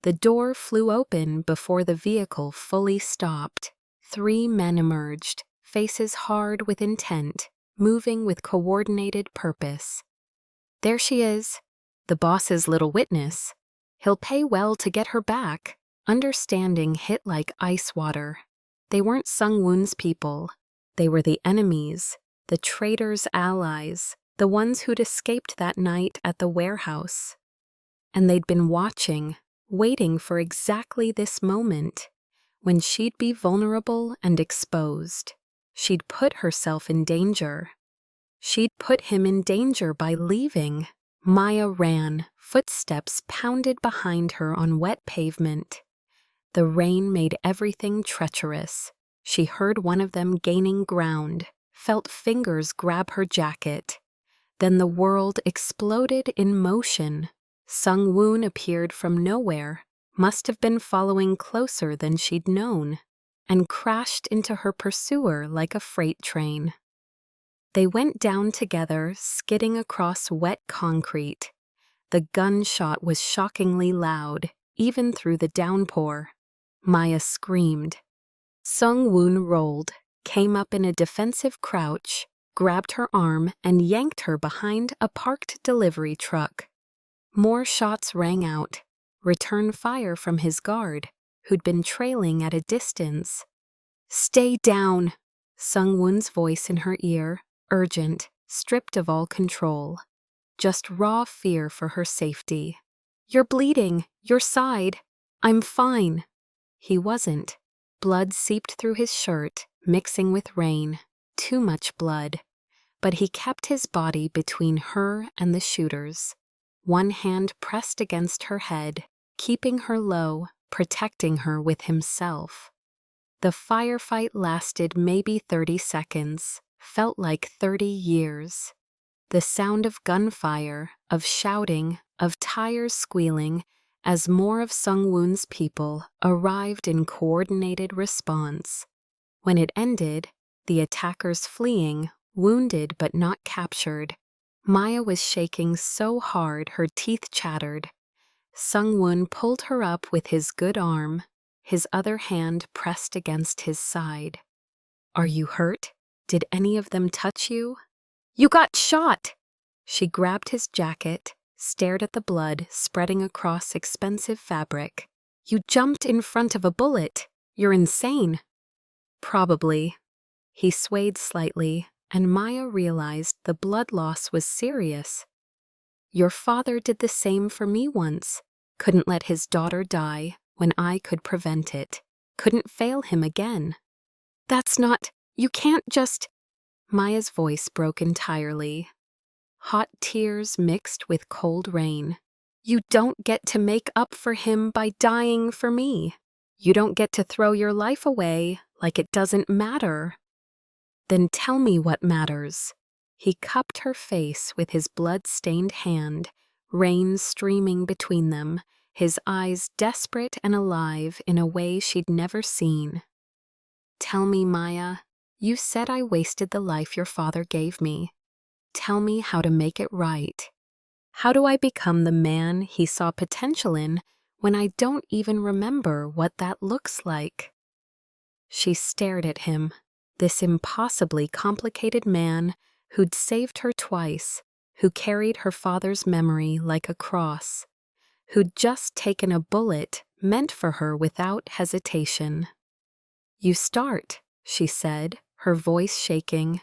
The door flew open before the vehicle fully stopped. 3 men emerged, faces hard with intent, moving with coordinated purpose. There she is, the boss's little witness. He'll pay well to get her back. Understanding hit like ice water. They weren't Sungwoon's people. They were the enemies, the traitor's allies, the ones who'd escaped that night at the warehouse. And they'd been watching, waiting for exactly this moment, when she'd be vulnerable and exposed. She'd put herself in danger. She'd put him in danger by leaving. Maya ran, footsteps pounded behind her on wet pavement. The rain made everything treacherous. She heard one of them gaining ground, felt fingers grab her jacket. Then the world exploded in motion. Sungwoon appeared from nowhere, must have been following closer than she'd known, and crashed into her pursuer like a freight train. They went down together, skidding across wet concrete. The gunshot was shockingly loud, even through the downpour. Maya screamed. Sungwoon rolled, came up in a defensive crouch, grabbed her arm, and yanked her behind a parked delivery truck. More shots rang out, return fire from his guard, who'd been trailing at a distance. Stay down, Sungwoon's voice in her ear, urgent, stripped of all control. Just raw fear for her safety. "You're bleeding, your side." "I'm fine." He wasn't. Blood seeped through his shirt, mixing with rain. Too much blood. But he kept his body between her and the shooters. One hand pressed against her head, keeping her low, protecting her with himself. The firefight lasted maybe 30 seconds, felt like 30 years. The sound of gunfire, of shouting, of tires squealing, as more of Sung-woon's people arrived in coordinated response. When it ended, the attackers fleeing, wounded but not captured, Maya was shaking so hard her teeth chattered. Sung-woon pulled her up with his good arm, his other hand pressed against his side. "Are you hurt? Did any of them touch you?" "You got shot!" She grabbed his jacket, stared at the blood spreading across expensive fabric. "You jumped in front of a bullet. You're insane." "Probably." He swayed slightly, and Maya realized the blood loss was serious. "Your father did the same for me once. Couldn't let his daughter die when I could prevent it. Couldn't fail him again." "That's not... You can't just..." Maya's voice broke entirely. Hot tears mixed with cold rain. "You don't get to make up for him by dying for me. You don't get to throw your life away like it doesn't matter." "Then tell me what matters." He cupped her face with his blood-stained hand, rain streaming between them, his eyes desperate and alive in a way she'd never seen. "Tell me, Maya. You said I wasted the life your father gave me. Tell me how to make it right. How do I become the man he saw potential in when I don't even remember what that looks like?" She stared at him, this impossibly complicated man who'd saved her twice, who carried her father's memory like a cross, who'd just taken a bullet meant for her without hesitation. "You start," she said, her voice shaking,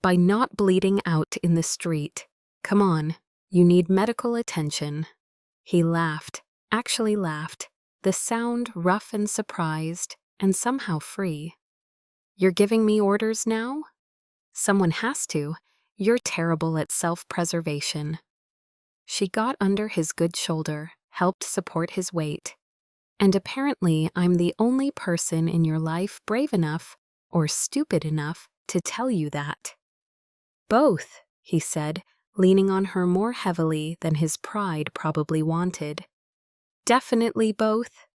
"by not bleeding out in the street. Come on, you need medical attention." He laughed, actually laughed, the sound rough and surprised, and somehow free. "You're giving me orders now?" "Someone has to. You're terrible at self-preservation." She got under his good shoulder, helped support his weight. "And apparently I'm the only person in your life brave enough, or stupid enough, to tell you that." "Both," he said, leaning on her more heavily than his pride probably wanted. "Definitely both."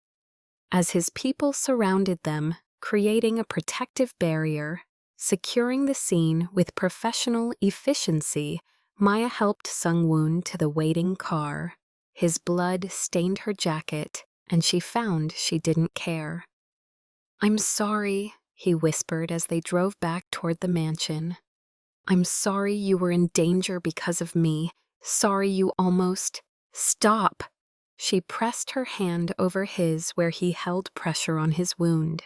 As his people surrounded them, creating a protective barrier, securing the scene with professional efficiency, Maya helped Sung-woon to the waiting car. His blood stained her jacket, and she found she didn't care. "I'm sorry," he whispered as they drove back toward the mansion. "I'm sorry you were in danger because of me. Sorry you almost..." "Stop!" She pressed her hand over his where he held pressure on his wound.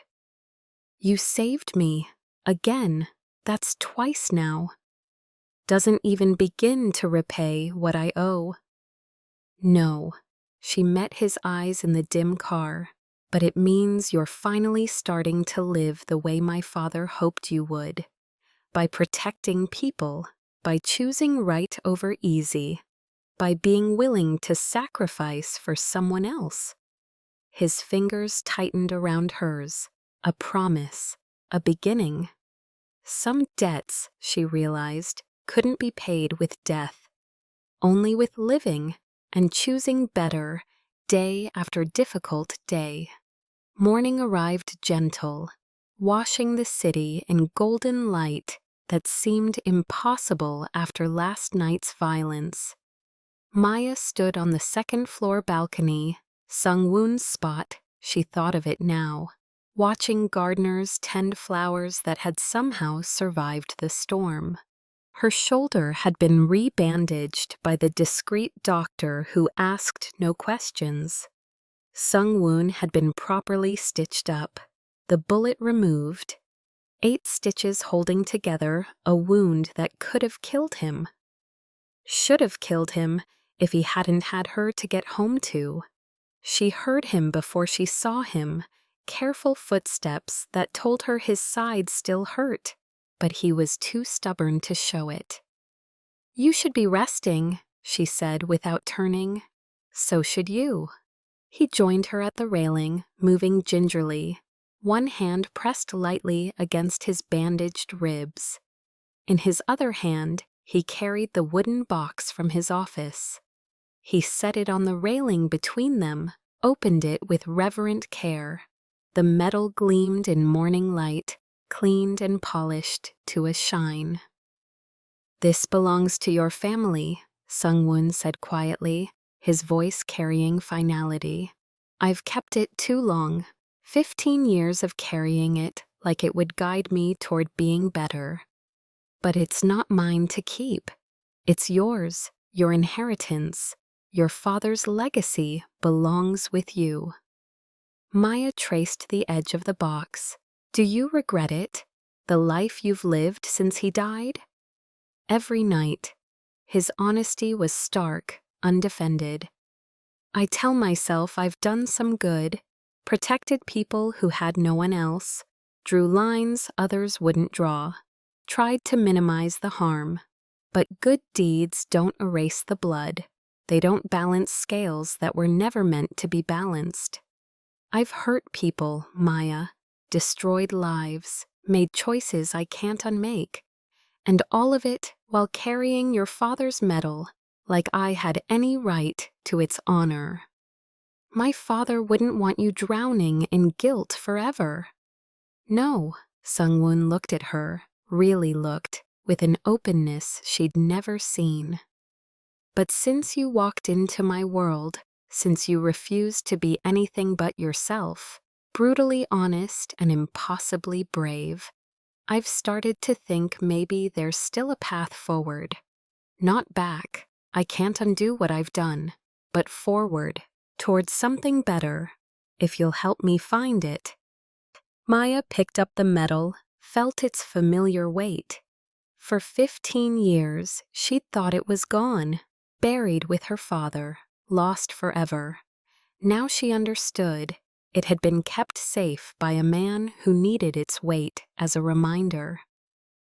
"You saved me. Again. That's twice now. Doesn't even begin to repay what I owe." "No." She met his eyes in the dim car. "But it means you're finally starting to live the way my father hoped you would. By protecting people, by choosing right over easy, by being willing to sacrifice for someone else." His fingers tightened around hers, a promise, a beginning. Some debts, she realized, couldn't be paid with death, only with living and choosing better day after difficult day. Morning arrived gentle, washing the city in golden light that seemed impossible after last night's violence. Maya stood on the second-floor balcony, Sung-woon's spot, she thought of it now, watching gardeners tend flowers that had somehow survived the storm. Her shoulder had been re-bandaged by the discreet doctor who asked no questions. Sung-woon had been properly stitched up, the bullet removed. 8 stitches holding together a wound that could have killed him. Should have killed him if he hadn't had her to get home to. She heard him before she saw him, careful footsteps that told her his side still hurt, but he was too stubborn to show it. "You should be resting," she said without turning. "So should you." He joined her at the railing, moving gingerly, one hand pressed lightly against his bandaged ribs. In his other hand, he carried the wooden box from his office. He set it on the railing between them, opened it with reverent care. The metal gleamed in morning light, cleaned and polished to a shine. "This belongs to your family," Sung-woon said quietly, his voice carrying finality. "I've kept it too long, 15 years of carrying it like it would guide me toward being better. But it's not mine to keep. It's yours, your inheritance. Your father's legacy belongs with you." Maya traced the edge of the box. "Do you regret it? The life you've lived since he died?" Every night. His honesty was stark, undefended. "I tell myself I've done some good, protected people who had no one else, drew lines others wouldn't draw, tried to minimize the harm. But good deeds don't erase the blood. They don't balance scales that were never meant to be balanced. I've hurt people, Maya, destroyed lives, made choices I can't unmake, and all of it while carrying your father's medal like I had any right to its honor. My father wouldn't want you drowning in guilt forever." "No," Sung-woon looked at her, really looked, with an openness she'd never seen. "But since you walked into my world, since you refused to be anything but yourself, brutally honest and impossibly brave, I've started to think maybe there's still a path forward. Not back, I can't undo what I've done, but forward, towards something better, if you'll help me find it." Maya picked up the medal, felt its familiar weight. For 15 years, she'd thought it was gone, buried with her father, lost forever. Now she understood. It had been kept safe by a man who needed its weight as a reminder.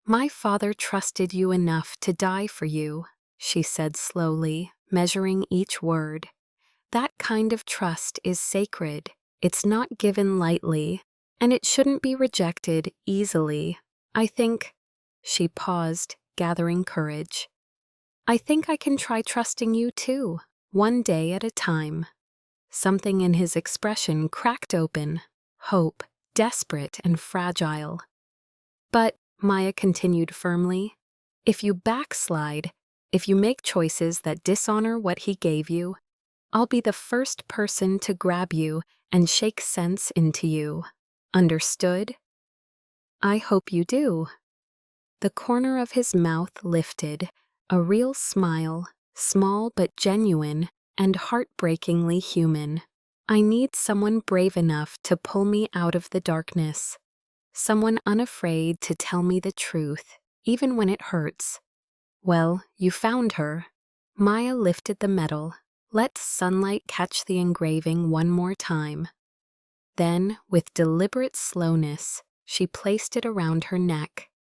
"My father trusted you enough to die for you," she said slowly, measuring each word. "That kind of trust is sacred. It's not given lightly, and it shouldn't be rejected easily. I think—" She paused, gathering courage. "I think I can try trusting you too, one day at a time." Something in his expression cracked open, hope, desperate and fragile. "But," Maya continued firmly, "if you backslide, if you make choices that dishonor what he gave you, I'll be the first person to grab you and shake sense into you. Understood?" "I hope you do." The corner of his mouth lifted, a real smile, small but genuine, and heartbreakingly human. "I need someone brave enough to pull me out of the darkness. Someone unafraid to tell me the truth, even when it hurts." "Well, you found her." Maya lifted the medal, let sunlight catch the engraving one more time. Then, with deliberate slowness, she placed it around her neck.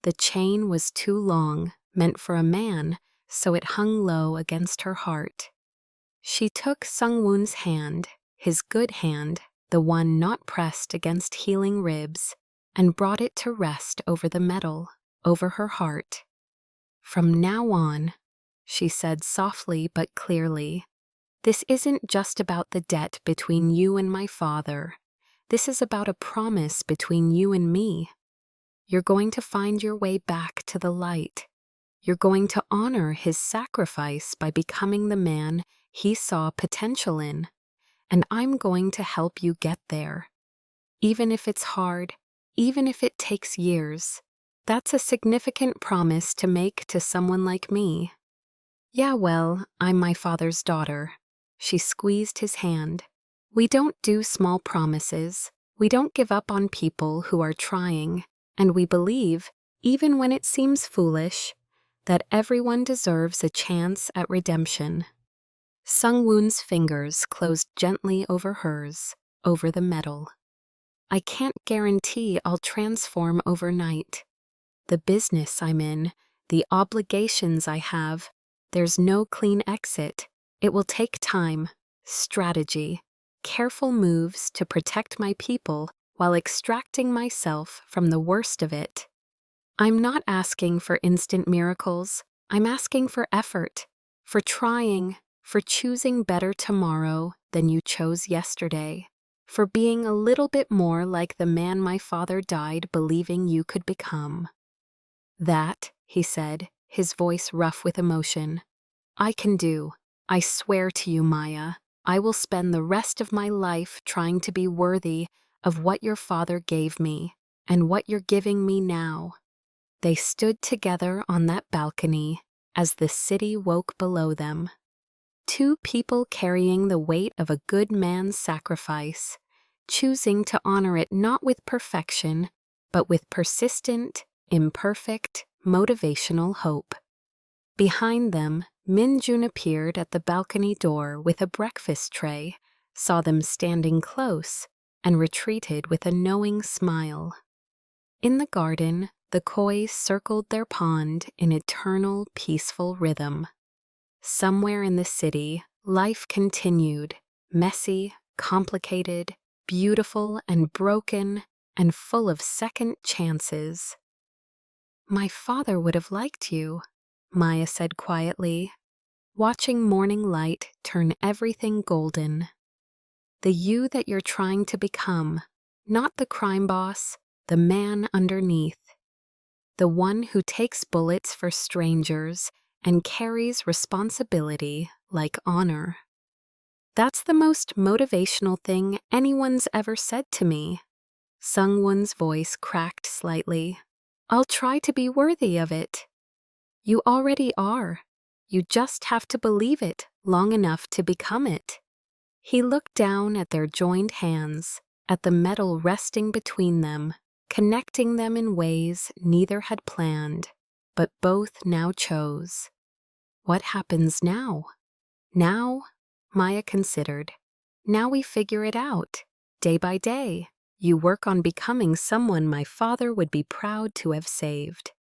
The chain was too long, meant for a man, so it hung low against her heart. She took Sung-woon's hand, his good hand, the one not pressed against healing ribs, and brought it to rest over the medal, over her heart. "From now on," she said softly but clearly, "this isn't just about the debt between you and my father. This is about a promise between you and me. You're going to find your way back to the light. You're going to honor his sacrifice by becoming the man he saw potential in, and I'm going to help you get there. Even if it's hard, even if it takes years. That's a significant promise to make to someone like me." "Yeah, well, I'm my father's daughter." She squeezed his hand. "We don't do small promises. We don't give up on people who are trying. and we believe, even when it seems foolish, that everyone deserves a chance at redemption. Sungwoon's fingers closed gently over hers, over the metal. I can't guarantee I'll transform overnight. The business I'm in, the obligations I have, there's no clean exit. It will take time, strategy, careful moves to protect my people while extracting myself from the worst of it. I'm not asking for instant miracles. I'm asking for effort, for trying, for choosing better tomorrow than you chose yesterday, for being a little bit more like the man my father died believing you could become. That, he said, his voice rough with emotion, I can do. I swear to you, Maya, I will spend the rest of my life trying to be worthy of what your father gave me and what you're giving me now. They stood together on that balcony as the city woke below them. Two people carrying the weight of a good man's sacrifice, choosing to honor it not with perfection, but with persistent, imperfect, motivational hope. Behind them, Min-jun appeared at the balcony door with a breakfast tray, saw them standing close, and retreated with a knowing smile. In the garden, the koi circled their pond in eternal, peaceful rhythm. Somewhere in the city, life continued, messy, complicated, beautiful and broken, and full of second chances. My father would have liked you, Maya said quietly, watching morning light turn everything golden. The you that you're trying to become, not the crime boss, the man underneath. The one who takes bullets for strangers and carries responsibility like honor. That's the most motivational thing anyone's ever said to me. Sungwon's voice cracked slightly. I'll try to be worthy of it. You already are. You just have to believe it long enough to become it. He looked down at their joined hands, at the metal resting between them, connecting them in ways neither had planned, but both now chose. What happens now? Now, Maya considered. Now we figure it out, day by day. You work on becoming someone my father would be proud to have saved.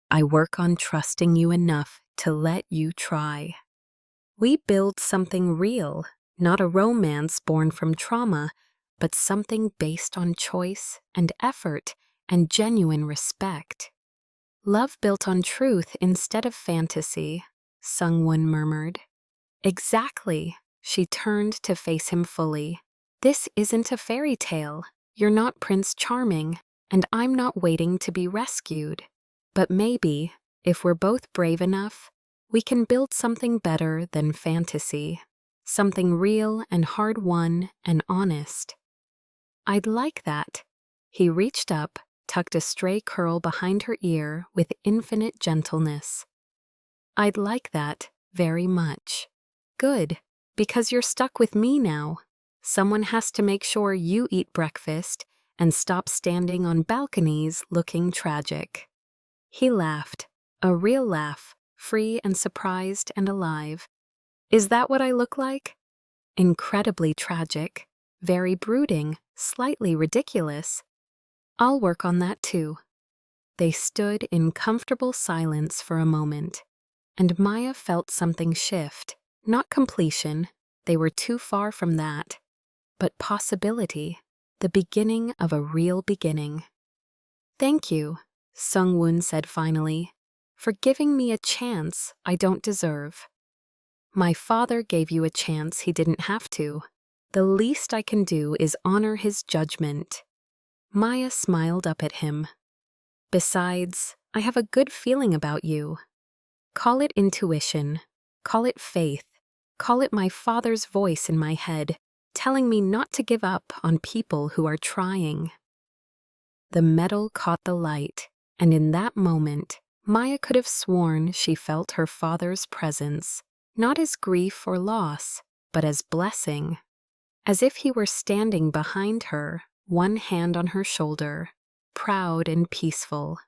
I work on trusting you enough to let you try. We build something real, not a romance born from trauma, but something based on choice and effort and genuine respect. Love built on truth instead of fantasy, Sungwon murmured. Exactly, she turned to face him fully. This isn't a fairy tale. You're not Prince Charming, and I'm not waiting to be rescued. But maybe, if we're both brave enough, we can build something better than fantasy. Something real and hard-won and honest. I'd like that. He reached up, tucked a stray curl behind her ear with infinite gentleness. I'd like that very much. Good, because you're stuck with me now. Someone has to make sure you eat breakfast and stop standing on balconies looking tragic. He laughed, a real laugh, free and surprised and alive. Is that what I look like? Incredibly tragic, very brooding, slightly ridiculous. I'll work on that too. They stood in comfortable silence for a moment, and Maya felt something shift. Not completion, they were too far from that, but possibility, the beginning of a real beginning. Thank you, Sungwoon said finally, for giving me a chance I don't deserve. My father gave you a chance he didn't have to. The least I can do is honor his judgment. Maya smiled up at him. Besides, I have a good feeling about you. Call it intuition, call it faith, call it my father's voice in my head, telling me not to give up on people who are trying. The metal caught the light, and in that moment, Maya could have sworn she felt her father's presence, not as grief or loss, but as blessing, as if he were standing behind her, one hand on her shoulder, proud and peaceful.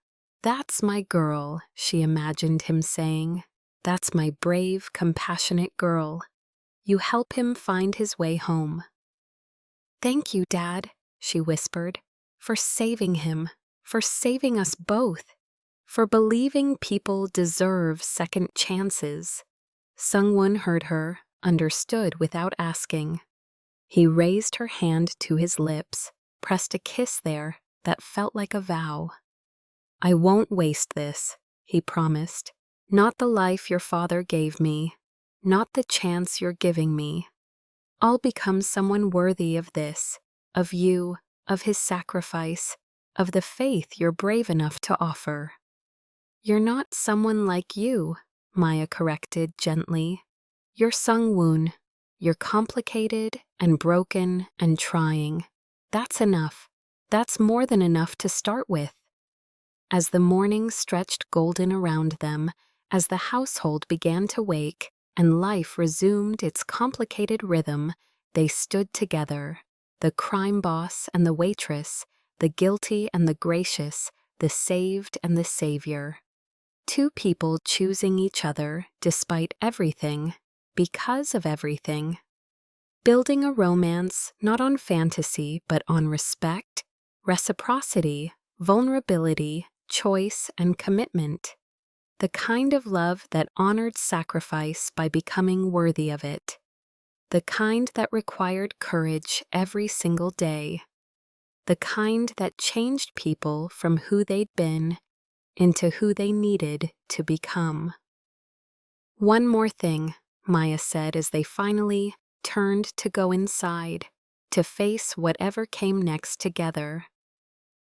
"That's my girl," she imagined him saying. "That's my brave, compassionate girl." You help him find his way home. "Thank you, Dad," she whispered, "for saving him, for saving us both, for believing people deserve second chances." Sungwon heard her, understood without asking. He raised her hand to his lips, pressed a kiss there that felt like a vow. "I won't waste this," he promised. "Not the life your father gave me, not the chance you're giving me. I'll become someone worthy of this, of you, of his sacrifice, of the faith you're brave enough to offer." "You're not someone like you," Maya corrected gently. "You're Sungwoon. You're complicated and broken and trying. That's enough. That's more than enough to start with." As the morning stretched golden around them, as the household began to wake, and life resumed its complicated rhythm, they stood together, the crime boss and the waitress, the guilty and the gracious, the saved and the savior. Two people choosing each other despite everything, because of everything. Building a romance not on fantasy but on respect, reciprocity, vulnerability, choice, and commitment. The kind of love that honored sacrifice by becoming worthy of it. The kind that required courage every single day. The kind that changed people from who they'd been into who they needed to become. "One more thing," Maya said as they finally turned to go inside, to face whatever came next together.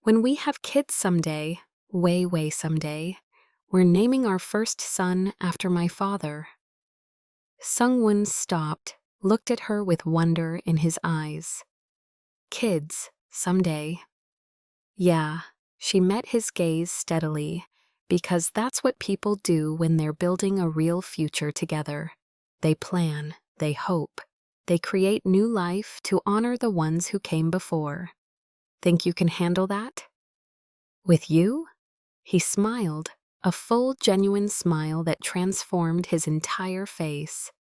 "When we have kids someday, way someday, we're naming our first son after my father." Sungwon stopped, looked at her with wonder in his eyes. "Kids, someday." "Yeah," she met his gaze steadily, "because that's what people do when they're building a real future together. They plan, they hope, they create new life to honor the ones who came before. Think you can handle that?" "With you?" He smiled, a full, genuine smile that transformed his entire face.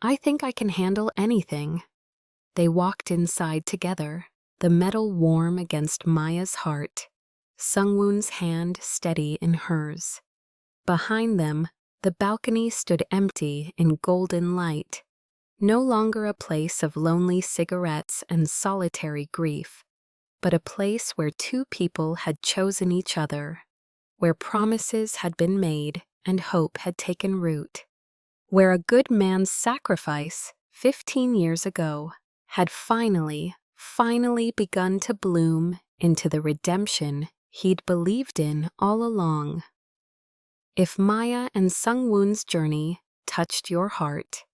"I think I can handle anything." They walked inside together, the metal warm against Maya's heart, Sungwoon's hand steady in hers. Behind them, the balcony stood empty in golden light, no longer a place of lonely cigarettes and solitary grief, but a place where two people had chosen each other, where promises had been made and hope had taken root, where a good man's sacrifice 15 years ago had finally begun to bloom into the redemption he'd believed in all along. If Maya and Sungwoon's journey touched your heart,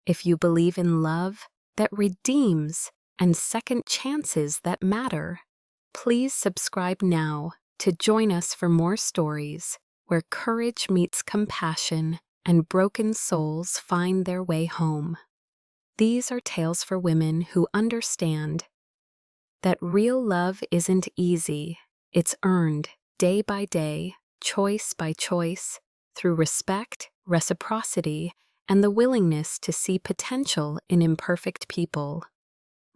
if you believe in love that redeems and second chances that matter, please subscribe now to join us for more stories where courage meets compassion and broken souls find their way home. These are tales for women who understand that real love isn't easy. It's earned day by day, choice by choice, through respect, reciprocity, and the willingness to see potential in imperfect people.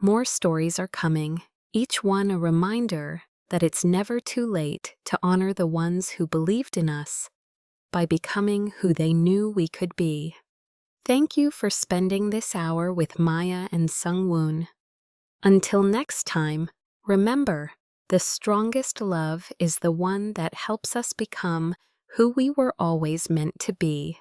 More stories are coming, each one a reminder that it's never too late to honor the ones who believed in us by becoming who they knew we could be. Thank you for spending this hour with Maya and Sungwoon. Until next time, remember, the strongest love is the one that helps us become who we were always meant to be.